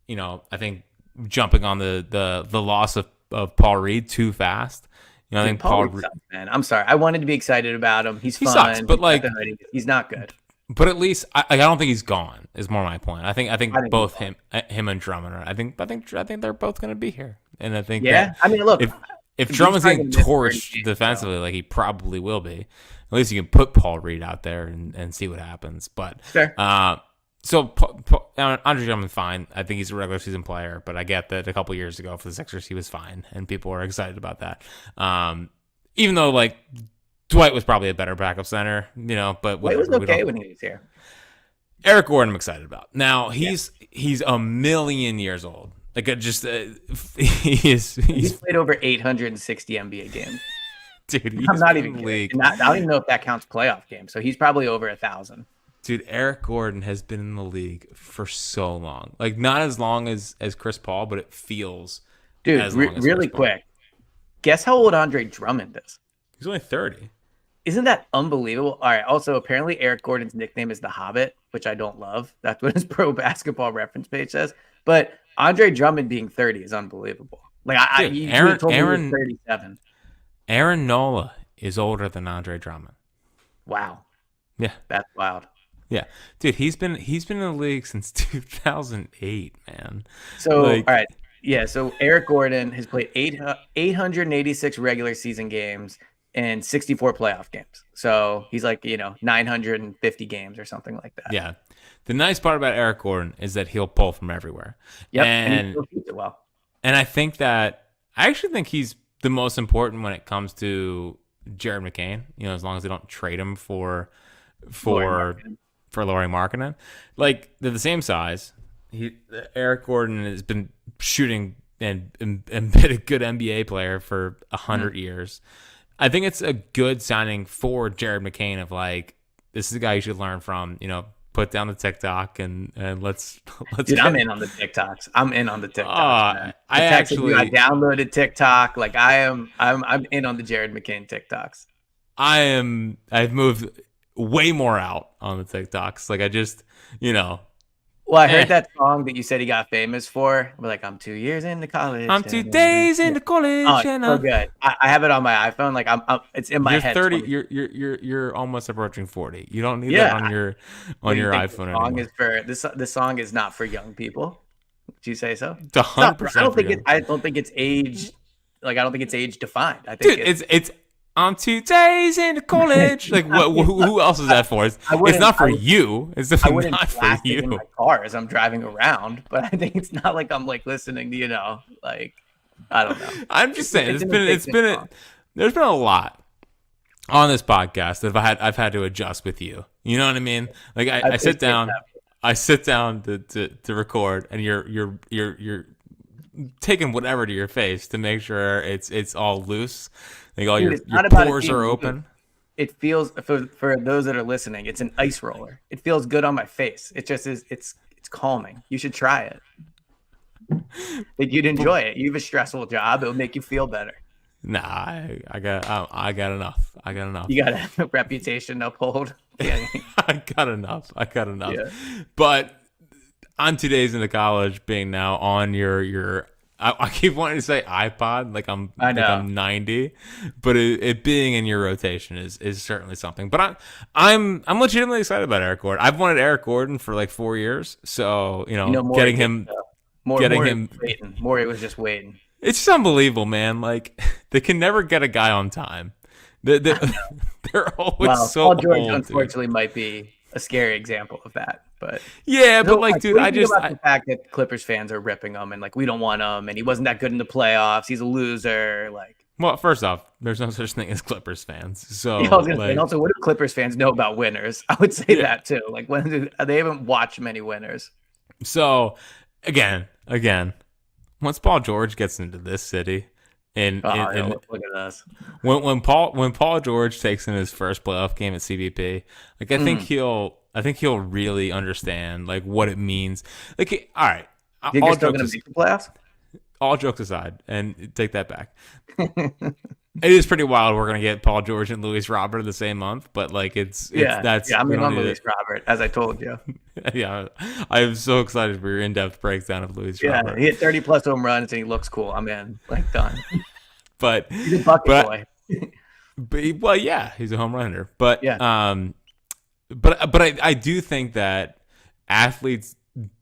I think jumping on the loss of Paul Reed too fast. I think
Paul Reed sucks, man. I'm sorry. I wanted to be excited about him. He's fun.
Sucks, but like
he's not good.
But at least I don't think he's gone. Is more my point. I think both him and Drummond are. I think they're both going to be here, and I think
I mean, look,
if Drummond's getting torched defensively, like he probably will be, at least you can put Paul Reed out there and see what happens. But so Andre Drummond's fine. I think he's a regular season player, but I get that a couple years ago for the Sixers he was fine, and people were excited about that. Even though like Dwight was probably a better backup center, but
Dwight was okay when he was here.
Eric Gordon, I'm excited about. Now he's a million years old. Like he's
played over 860 NBA games.
Dude,
I'm not even kidding. I don't even know if that counts playoff games. So he's probably over 1,000.
Dude, Eric Gordon has been in the league for so long. Like not as long as Chris Paul, but it feels.
Dude, as long as really quick. Guess how old Andre Drummond is?
He's only 30.
Isn't that unbelievable? All right. Also, apparently Eric Gordon's nickname is the Hobbit, which I don't love. That's what his Pro Basketball Reference page says. But Andre Drummond being 30 is unbelievable. Like Aaron told me he was 37.
Aaron Nola is older than Andre Drummond.
Wow.
Yeah,
that's wild.
Yeah, dude, he's been in the league since 2008, man.
So all right, yeah. So Eric Gordon has played 886 regular season games and 64 playoff games. So he's like 950 games or something like that.
Yeah. The nice part about Eric Gordon is that he'll pull from everywhere.
Yep, and he still shoots it well.
And I actually think he's the most important when it comes to Jared McCain. As long as they don't trade him for Lauri Markkanen. Like they're the same size. Eric Gordon has been shooting and been a good NBA player for 100 years. I think it's a good signing for Jared McCain of like, this is a guy you should learn from, put down the TikTok and let's
Dude, I'm in on the TikToks. I
actually
downloaded TikTok. Like I'm in on the Jared McCain TikToks.
I've moved way more out on the TikToks. Like I just,
Well, I heard that song that you said he got famous for. We're like, I'm 2 years into college.
I'm 2 days into college.
Oh, it's so good. I have it on my iPhone. Like it's in my head.
30. You're almost approaching 40. You don't need that on your iPhone anymore.
This song is not for young people. Would you say so?
100%.
I don't think it's age. Like I don't think it's age defined. I
think it's I'm 2 days into college. Like who else is that for? It's not for you. It's definitely not for you.
In my car as I'm driving around, but I think it's not like I'm like listening to like I don't know.
I'm just saying there's been a lot on this podcast that I've had to adjust with you. You know what I mean? Like I sit down to record, and you're taking whatever to your face to make sure it's all loose. Like all your pores are open.
It feels for those that are listening, it's an ice roller. It feels good on my face. It just is. It's calming. You should try it. Like you'd enjoy it. You have a stressful job. It'll make you feel better.
Nah, I got enough.
You got a reputation to uphold. Yeah.
I got enough.
Yeah.
But I'm 2 days into college, being now on your I keep wanting to say iPod, like I'm 90, but it being in your rotation is certainly something. But I'm legitimately excited about Eric Gordon. I've wanted Eric Gordon for like 4 years, so getting him.
Morey was just waiting.
It's just unbelievable, man. Like they can never get a guy on time. They're always so
Paul George,
old,
unfortunately, might be a scary example of that. But
yeah, but like, dude,
the fact that Clippers fans are ripping him and like we don't want him and he wasn't that good in the playoffs. He's a loser. Like,
well, first off, there's no such thing as Clippers fans. So,
and also, what do Clippers fans know about winners? I would say that too. Like, they haven't watched many winners.
So, again, once Paul George gets into this city, look
at us.
When Paul George takes in his first playoff game at CBP, like I think he'll really understand like what it means. Like, all right,
you think you're still going to make the playoffs?
All jokes aside, and take that back. It is pretty wild. We're going to get Paul George and Luis Robert the same month, but like I'm in on Luis Robert, as I told you. Yeah, I am so excited for your in-depth breakdown of Luis
Yeah,
Robert.
he hit 30 plus home runs and he looks cool. I'm in. Like done.
But
He's a bucket
but
boy.
well, yeah, he's a home runner. But
Yeah,
I do think that athletes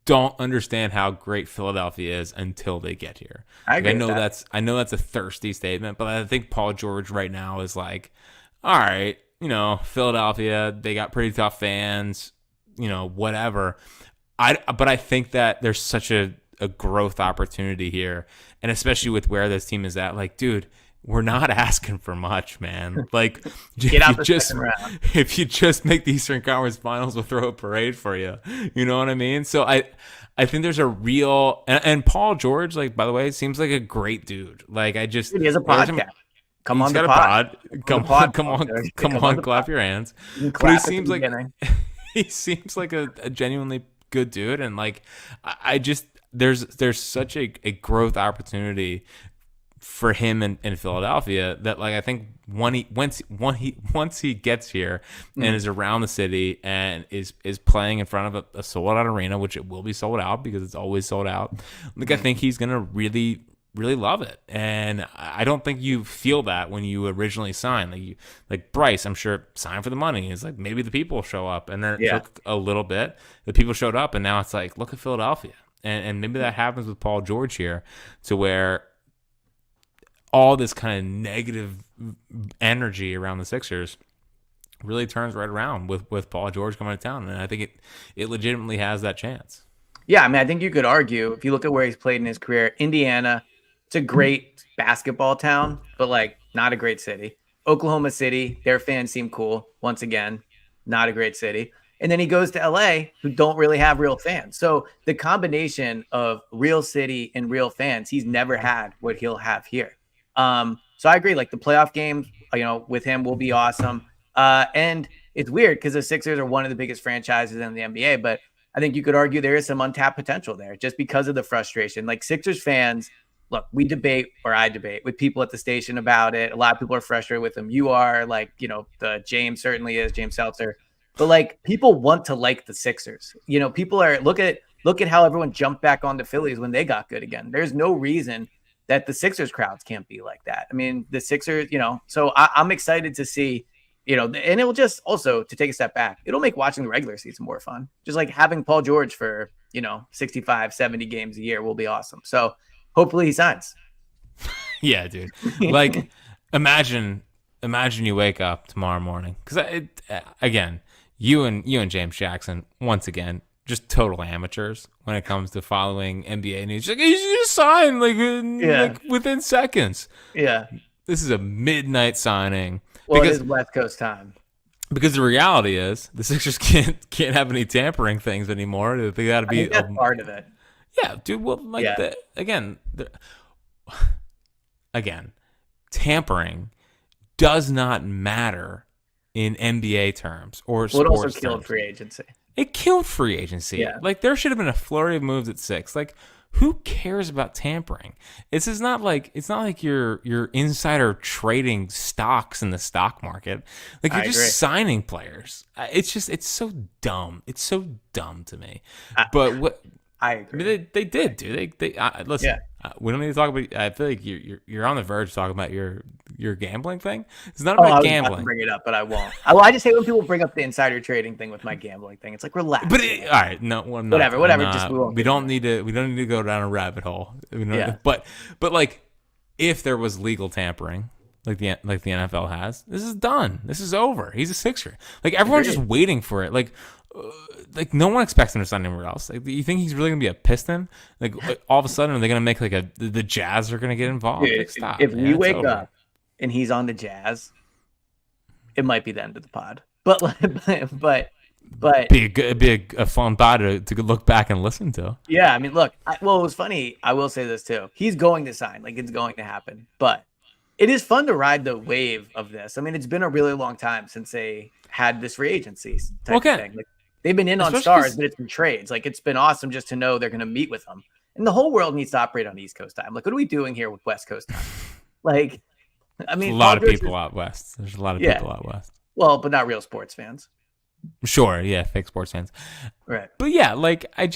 don't understand how great Philadelphia is until they get here.
I
Like,
agree with that.
I know that's a thirsty statement, but I think Paul George right now is like, all right, Philadelphia, they got pretty tough fans, whatever. But I think that there's such a growth opportunity here, and especially with where this team is at. Like, dude, we're not asking for much, man. Like,
Get out the second round.
if you just make the Eastern Conference Finals, we'll throw a parade for you. You know what I mean? So I think there's a real and Paul George, like, by the way, seems like a great dude. Like,
Dude, he has a podcast. Come
He's
on the
got a
pod.
pod. Come on, clap your hands. But he seems like he seems like a genuinely good dude, and like I just there's such a growth opportunity for him in Philadelphia that, like, I think once he gets here and is around the city and is playing in front of a sold out arena, which it will be sold out because it's always sold out. Like, I think he's gonna really love it, and I don't think you feel that when you originally signed. Like Bryce, I'm sure, signed for the money. It's like, maybe the people show up, and then it took a little bit. The people showed up, and now it's like, look at Philadelphia, and maybe that happens with Paul George here, to where all this kind of negative energy around the Sixers really turns right around with Paul George coming to town, and I think it legitimately has that chance.
Yeah, I mean, I think you could argue, if you look at where he's played in his career, Indiana, it's a great basketball town, but like not a great city. Oklahoma City, their fans seem cool. Once again, not a great city. And then he goes to LA, who don't really have real fans. So the combination of real city and real fans, he's never had what he'll have here. So I agree. Like, the playoff games, with him will be awesome. And it's weird because the Sixers are one of the biggest franchises in the NBA, but I think you could argue there is some untapped potential there just because of the frustration. Like, Sixers fans, look, I debate with people at the station about it. A lot of people are frustrated with them. You are, like, the James certainly is, James Seltzer. But like, people want to like the Sixers. People are look at how everyone jumped back on the Phillies when they got good again. There's no reason that the Sixers crowds can't be like that. I mean, the Sixers, so I'm excited to see, and it will just also, to take a step back, it'll make watching the regular season more fun. Just like having Paul George for, 65, 70 games a year will be awesome. So hopefully he signs.
Yeah, dude. Like, imagine you wake up tomorrow morning, because again, you and James Jackson, once again, just total amateurs when it comes to following NBA news. Like, he's just signed like within seconds.
Yeah,
this is a midnight signing.
Well, it is West Coast time.
Because the reality is, the Sixers can't have any tampering things anymore. They got to be
that's part of it.
Yeah, dude. Well, again, tampering does not matter in NBA terms or sports terms. It also
killed free agency.
It killed free agency.
Yeah.
Like, there should have been a flurry of moves at 6. Like, who cares about tampering? It's not like you're insider trading stocks in the stock market. Like, you're just signing players. It's so dumb. It's so dumb to me. But what
I agree.
They did, dude. They listen. Yeah. We don't need to talk about. I feel like you're on the verge of talking about your gambling thing. It's not about gambling.
About to bring it up, but I won't. I just hate when people bring up the insider trading thing with my gambling thing. It's like, relax.
But all right, no,
whatever.
We don't need to go down a rabbit hole. But like, if there was legal tampering, like the NFL has, this is done. This is over. He's a Sixer. Like, everyone's just waiting for it. Like no one expects him to sign anywhere else. Like, you think he's really gonna be a Piston? Like, all of a sudden, are they gonna make like the Jazz are gonna get involved?
Dude,
like, stop.
If we wake up and he's on the Jazz, it might be the end of the pod. But
it'd be a fun pod to look back and listen to.
Yeah, I mean, look. It was funny. I will say this too. He's going to sign. Like, it's going to happen. But it is fun to ride the wave of this. I mean, it's been a really long time since they had this free agency type of thing. Like, they've been in on stars, but it's been trades. Like, it's been awesome just to know they're going to meet with them. And the whole world needs to operate on East Coast time. Like, what are we doing here with West Coast time? Like, I mean,
a lot of people out west. There's a lot of people out west.
Well, but not real sports fans.
Sure, yeah, fake sports fans.
Right.
But yeah, like I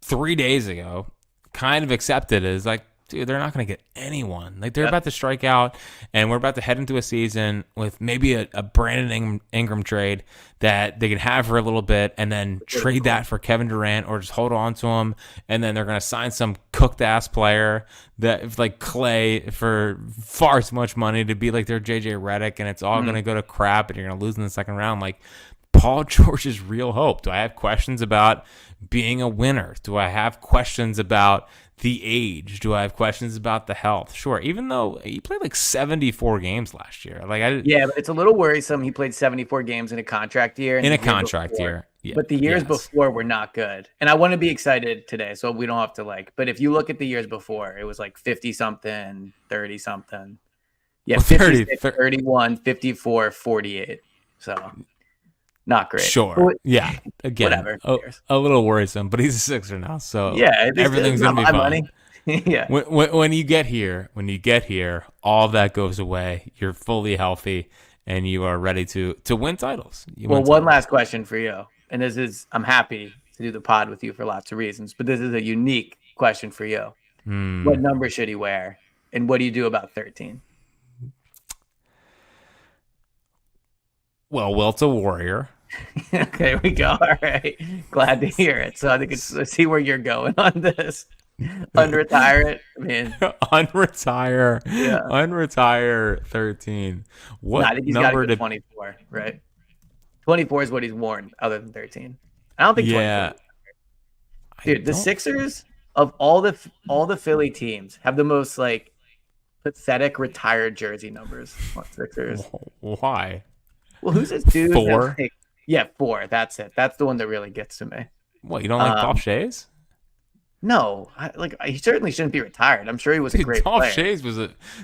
3 days ago kind of accepted it as like, dude, they're not going to get anyone. Like they're about to strike out, and we're about to head into a season with maybe a Brandon Ingram trade that they can have for a little bit, and then trade that for Kevin Durant, or just hold on to him, and then they're going to sign some cooked ass player that like Clay for far too much money to be like their JJ Redick, and it's all going to go to crap, and you're going to lose in the second round. Like Paul George is real hope. Do I have questions about being a winner? Do I have questions about the age? Do I have questions about the health? Sure. Even though he played like 74 games last year.
Yeah, but it's a little worrisome. He played 74 games in a contract year.
In a contract year. Yeah.
But the years before were not good. And I want to be excited today, so we don't have to but if you look at the years before, it was like 50-something, 30-something. Yeah, well, 56, 31, 54, 48. So not great.
Sure.
But,
yeah. Again,
whatever.
A little worrisome, but he's a Sixer now, so
yeah,
everything's gonna be fine.
Money. Yeah.
When you get here, all that goes away. You're fully healthy, and you are ready to win titles.
One last question for you, and I'm happy to do the pod with you for lots of reasons, but this is a unique question for you. What number should he wear, and what do you do about 13?
Well, Wilt's a Warrior.
Okay, we go. All right. Glad to hear it. So I think let's see where you're going on this. Unretire it. I mean,
unretire. Yeah. Unretire 13. What
I think he's number to 24, right? 24 is what he's worn other than 13. I don't think 24. Dude, the Sixers of all the Philly teams have the most like pathetic retired jersey numbers on Sixers.
Why?
Well, who's this dude?
4?
Yeah, 4. That's it. That's the one that really gets to me.
What, you don't like Dolph Schayes?
No, he certainly shouldn't be retired. I'm sure he was a great player.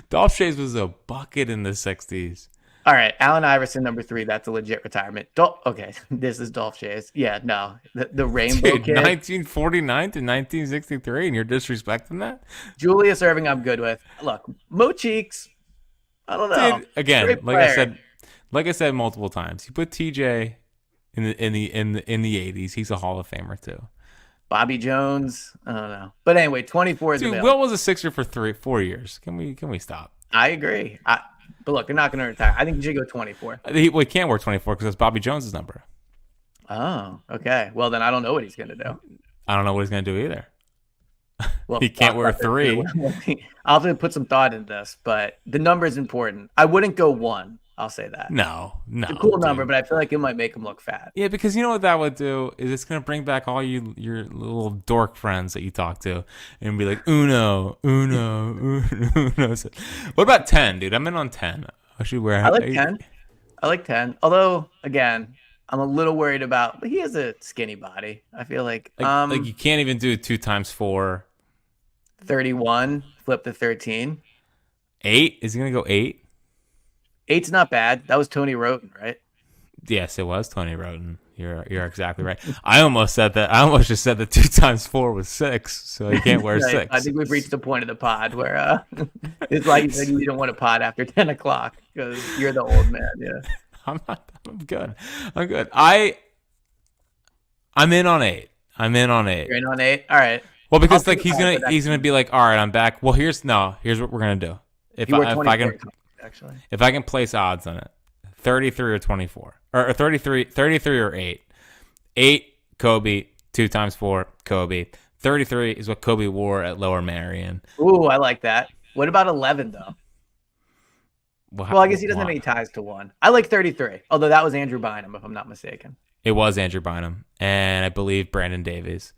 Dolph Schayes was a bucket in the 60s.
All right, Allen Iverson, number 3. That's a legit retirement. Okay, this is Dolph Schayes. Yeah, no, the rainbow kid.
1949 to 1963, and you're disrespecting that?
Julius Erving, I'm good with. Look, Mo Cheeks, I don't know.
Dude, again, like I said multiple times, you put TJ in the 80s, he's a Hall of Famer too.
Bobby Jones, I don't know. But anyway, 24 is available.
Will was a Sixer for 4 years. Can we stop?
I agree. But look, they're not going to retire. I think you should go 24.
He can't wear 24 because that's Bobby Jones' number.
Oh, okay. Well, then I don't know what he's going to do.
I don't know what he's going to do either. Well, he can't wear 3.
I'll have to put some thought into this, but the number is important. I wouldn't go 1. I'll say that.
No.
It's a cool number, but I feel like it might make him look fat.
Yeah, because you know what that would do is it's going to bring back all your little dork friends that you talk to and be like, Uno. What about 10, dude? I'm in on 10. I
like 10. Although, again, I'm a little worried about, but he has a skinny body. I feel like
you can't even do 2 times 4.
31, flip to 13.
8? Is he going to go 8?
8's not bad. That was Tony Roten, right?
Yes, it was Tony Roten. You're exactly right. I almost just said that 2 times 4 was 6, so you can't wear 6.
I think we've reached the point of the pod where it's like you said you don't want to pod after 10 o'clock because you're the old man. Yeah,
I'm good. I'm good. I'm in on 8.
You're in on 8. All right.
Well, because like he's gonna be like, all right, I'm back. Well, here's what we're gonna do. If I can place odds on it, 33 or 24, or 33 or 8. 8 Kobe, 2 times 4 Kobe. 33 is what Kobe wore at Lower Merion.
Ooh, I like that. What about 11 though? Well, I guess he doesn't have any ties to 1. I like 33, although that was Andrew Bynum, if I'm not mistaken.
It was Andrew Bynum, and I believe Brandon Davies.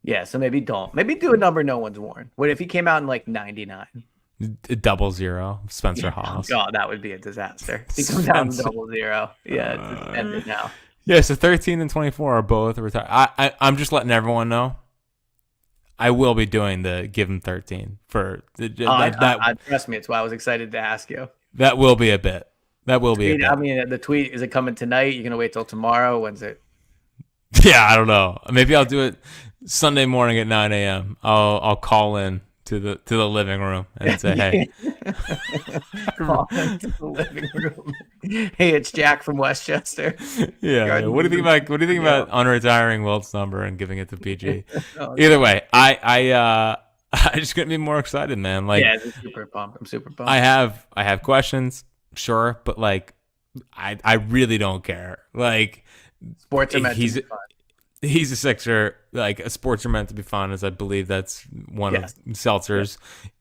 Yeah, so maybe do a number no one's worn. What if he came out in like 99?
00, Spencer Hawes.
Oh, that would be a disaster. He comes down to 00. Yeah, it's ended now.
Yeah, so 13 and 24 are both retired. I'm just letting everyone know. I will be doing the give him 13 for
trust me. It's why I was excited to ask you.
That will be a bit. I
mean, the tweet, is it coming tonight? You're gonna wait till tomorrow? When's it?
Yeah, I don't know. Maybe I'll do it Sunday morning at 9 a.m. I'll call in to the living room and say, hey.
Call into the living room. Hey, it's Jack from Westchester.
Yeah. What do you think about unretiring Wilt's number and giving it to PG? Either way, I just couldn't be more excited, man. Like,
yeah, I'm super pumped. I'm super pumped.
I have questions, sure, but like, I really don't care. Like,
Sports are meant to be fun.
He's a Sixer. Like, sports are meant to be fun, as I believe that's one of Seltzer's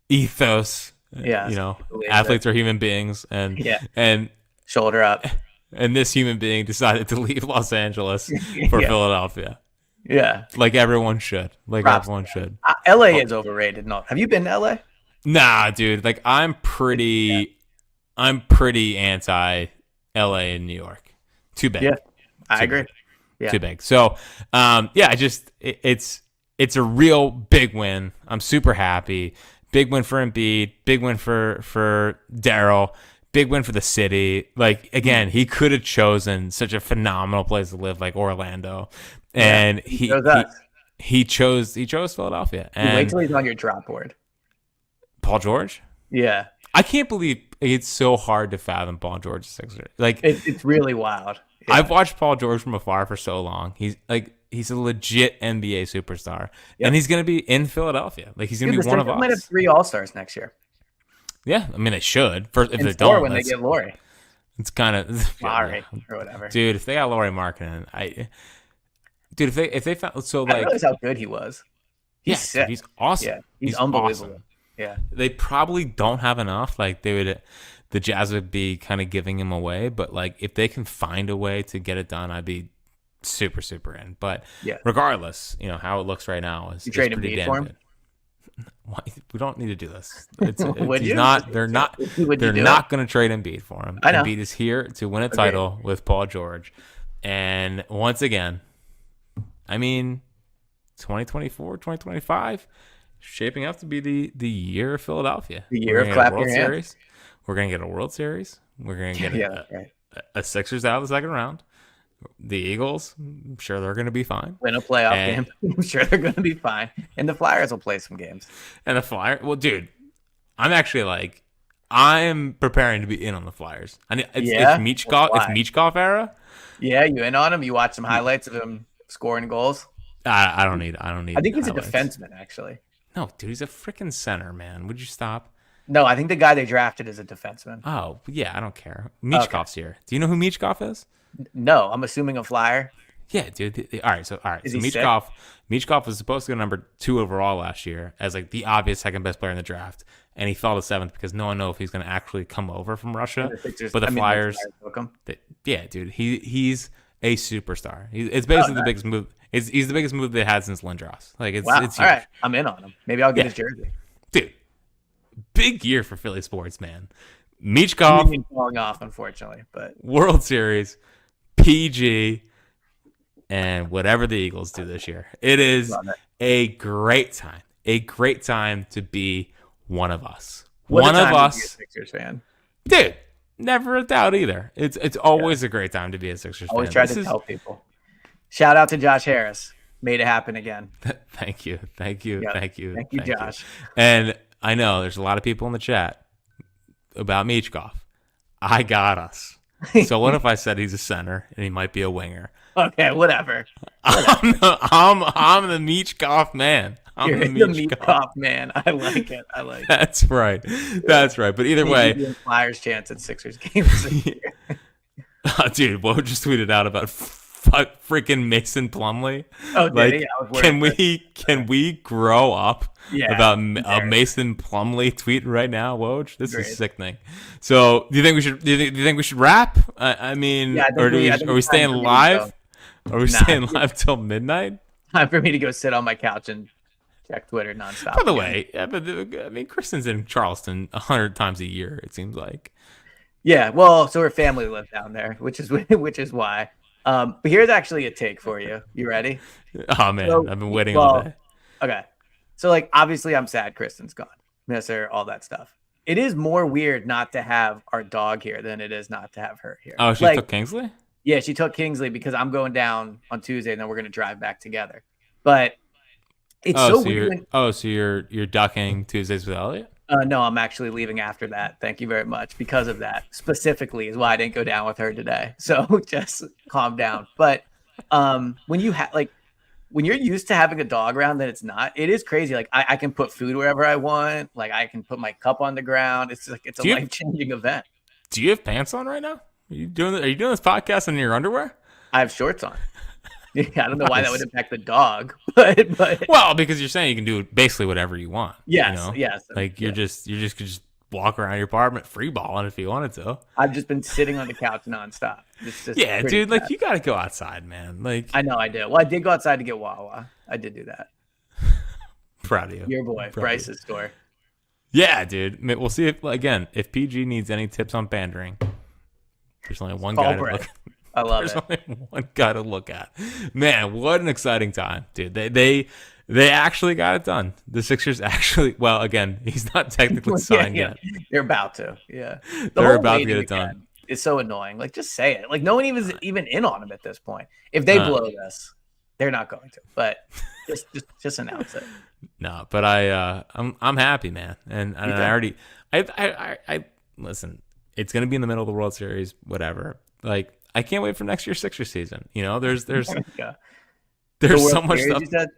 ethos.
Yeah,
athletes are human beings, and
shoulder up.
And this human being decided to leave Los Angeles for Philadelphia.
Yeah,
like everyone should. Everyone should.
LA is overrated. No, have you been to LA?
Nah, dude. Like, I'm pretty anti LA and New York. Too big.
Yeah, I agree. Yeah.
Too big. So, it's a real big win. I'm super happy. Big win for Embiid. Big win for Daryl. Big win for the city. Like, again, he could have chosen such a phenomenal place to live, like Orlando, and he chose Philadelphia. And
wait till he's on your drop board.
Paul George.
Yeah,
I can't believe it's so hard to fathom Paul George's Sixers. Like,
it's really wild. Yeah.
I've watched Paul George from afar for so long. He's a legit NBA superstar, and he's gonna be in Philadelphia. Like, he's gonna be one of us.
They might have 3 All-Stars next year.
Yeah, I mean, they should. First, if they don't,
when they get Laurie,
it's kind of
Laurie or whatever.
Dude, if they got Laurie Markkinen, if they found
I realize how good he was. He's sick.
Dude, he's awesome.
Yeah, he's unbelievable. Awesome. Yeah,
they probably don't have enough. Like, the Jazz would be kind of giving him away, but like, if they can find a way to get it done, I'd be super, super in. But regardless, how it looks right now is pretty damn good. We don't need to do this. They're not going to trade Embiid for him. Embiid is here to win a title with Paul George. And once again, I mean, 2024, 2025, shaping up to be the year of Philadelphia.
The year of clapping your hands.
We're going to get a World Series. We're going to get a Sixers out of the second round. The Eagles, I'm sure they're going to be fine.
Win a playoff game. I'm sure they're going to be fine. And the Flyers will play some games.
And the Flyers, well, dude, I'm preparing to be in on the Flyers. It's Michkov era.
Yeah, you in on him? You watch some highlights of him scoring goals?
I don't need.
I think he's highlights. A defenseman, actually.
No, dude, he's a freaking center, man. Would you stop?
No, I think the guy they drafted is a defenseman.
Oh, yeah, I don't care. Michkov's here. Do you know who Michkov is?
No, I'm assuming a Flyer.
Yeah, dude. All right. So Michkov was supposed to go number 2 overall last year as like the obvious second best player in the draft, and he fell to 7th because no one knows if he's going to actually come over from Russia. But the Flyers took him. Yeah, dude. He's a superstar. It's basically the biggest move. He's the biggest move they had since Lindros. Like, it's huge.
All right, I'm in on him. Maybe I'll get his jersey.
Dude, big year for Philly sports, man. Michkov
falling off, unfortunately, but
World Series. PG, and whatever the Eagles do this year. It is a great time to be one of us. One of us. To be a
Sixers fan.
Dude, never a doubt either. It's always a great time to be a Sixers fan.
Always try to tell people. Shout out to Josh Harris. Made it happen again.
Thank you,
Josh.
And I know there's a lot of people in the chat about Michkov. I got us. So what if I said he's a center and he might be a winger?
Okay, whatever.
I'm the Michkov man.
You're the Michkov man. I like it.
That's right. But either way,
Flyers chance at Sixers games.
Dude, Woj just tweeted out about freaking Mason Plumlee.
Oh,
like, can we grow up about a Mason Plumlee tweet right now, Woj? This is sickening. So, do you think we should wrap? I mean, are we staying live? Are we staying live till midnight?
Time for me to go sit on my couch and check Twitter nonstop.
By the way, I mean, Kristen's in Charleston 100 times a year. It seems like.
Yeah, well, so her family lives down there, which is why. But here's actually a take for you. You ready?
Oh man, so, I've been waiting all day.
Okay. So like obviously I'm sad Kristen's gone. Miss her, all that stuff. It is more weird not to have our dog here than it is not to have her here.
Oh, she took Kingsley?
Yeah, she took Kingsley because I'm going down on Tuesday and then we're gonna drive back together. But it's so weird.
So you're ducking Tuesdays with Elliot?
No, I'm actually leaving after that. Thank you very much. Because of that, specifically, is why I didn't go down with her today. So just calm down. But when you have when you're used to having a dog around, then it is crazy. Like I can put food wherever I want. Like I can put my cup on the ground. It's like it's a life-changing event.
Do you have pants on right now? Are you doing this podcast in your underwear?
I have shorts on. Yeah, I don't know why that would impact the dog, but
well, because you're saying you can do basically whatever you want.
Yes,
you know?
yes.
Like you just could just walk around your apartment free balling if you wanted to.
I've just been sitting on the couch nonstop.
Yeah, dude. Bad. Like you got to go outside, man. Like
I know I do. Well, I did go outside to get Wawa. I did do that.
Proud of you.
Your boy, Bryce's store.
Yeah, dude. We'll see if PG needs any tips on pandering. There's only one guy to look.
I love it.
There's only one guy to look at. Man, what an exciting time, dude. They actually got it done. The Sixers actually. Well, again, he's not technically signed yet.
They're about to. Yeah,
they're about to get it done.
It's so annoying. Like, just say it. Like, no one even in on him at this point. If they blow this, they're not going to. But just announce it.
No, but I'm happy, man, and I already I listen. It's gonna be in the middle of the World Series, whatever. Like, I can't wait for next year's Sixers season. You know, there's so much stuff.
You said?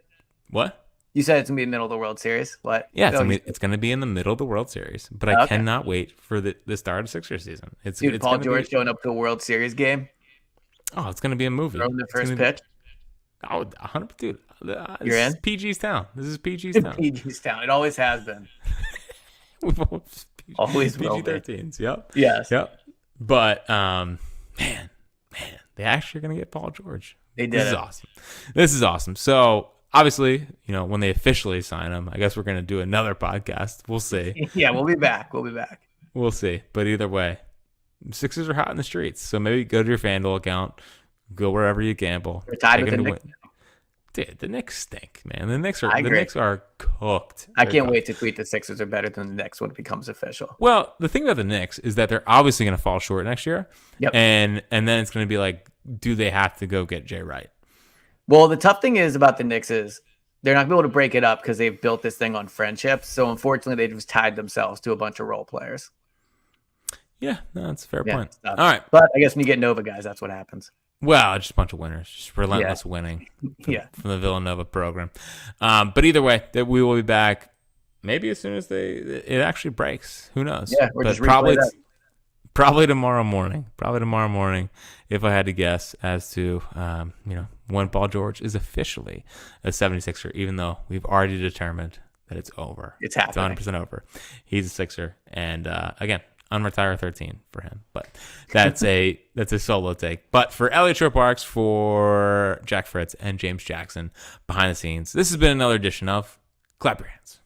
What?
You said it's gonna be in the middle of the World Series. What?
Yeah, it's gonna be in the middle of the World Series, but I cannot wait for the start of Sixers season. It's
Paul George showing up to a World Series game.
Oh, it's gonna be a movie.
Throwing the first pitch.
Oh, 100%, dude.
You're in?
PG's town. This is PG's town.
PG's town. It always has been. Always
PG-13s. Yep.
Yes.
Yep. But man, they actually are gonna get Paul George.
They did.
This is awesome. So obviously, when they officially sign him, I guess we're gonna do another podcast. We'll see.
Yeah, we'll be back.
We'll see. But either way, Sixers are hot in the streets. So maybe go to your FanDuel account, go wherever you gamble.
We're tied with the Knicks.
Dude, the Knicks stink, man. The Knicks are cooked.
I can't wait to tweet the Sixers are better than the Knicks when it becomes official.
Well, the thing about the Knicks is that they're obviously going to fall short next year.
Yep.
And then it's going to be like, do they have to go get Jay Wright?
Well, the tough thing is about the Knicks is they're not going to be able to break it up because they've built this thing on friendships. So unfortunately, they just tied themselves to a bunch of role players.
Yeah, no, that's a fair point. All right.
But I guess when you get Nova guys, that's what happens.
Well, just a bunch of winners, just relentless winning from the Villanova program. But either way, that we will be back maybe as soon as it actually breaks. Who knows?
Yeah,
but probably tomorrow morning. Probably tomorrow morning, if I had to guess as to when Paul George is officially a 76er, even though we've already determined that it's over.
It's happening.
It's 100% over. He's a Sixer, and again, unretire 13 for him, but that's a solo take. But for Elliot Shore-Parks, for Jack Fritz and James Jackson behind the scenes, this has been another edition of Clap Your Hands.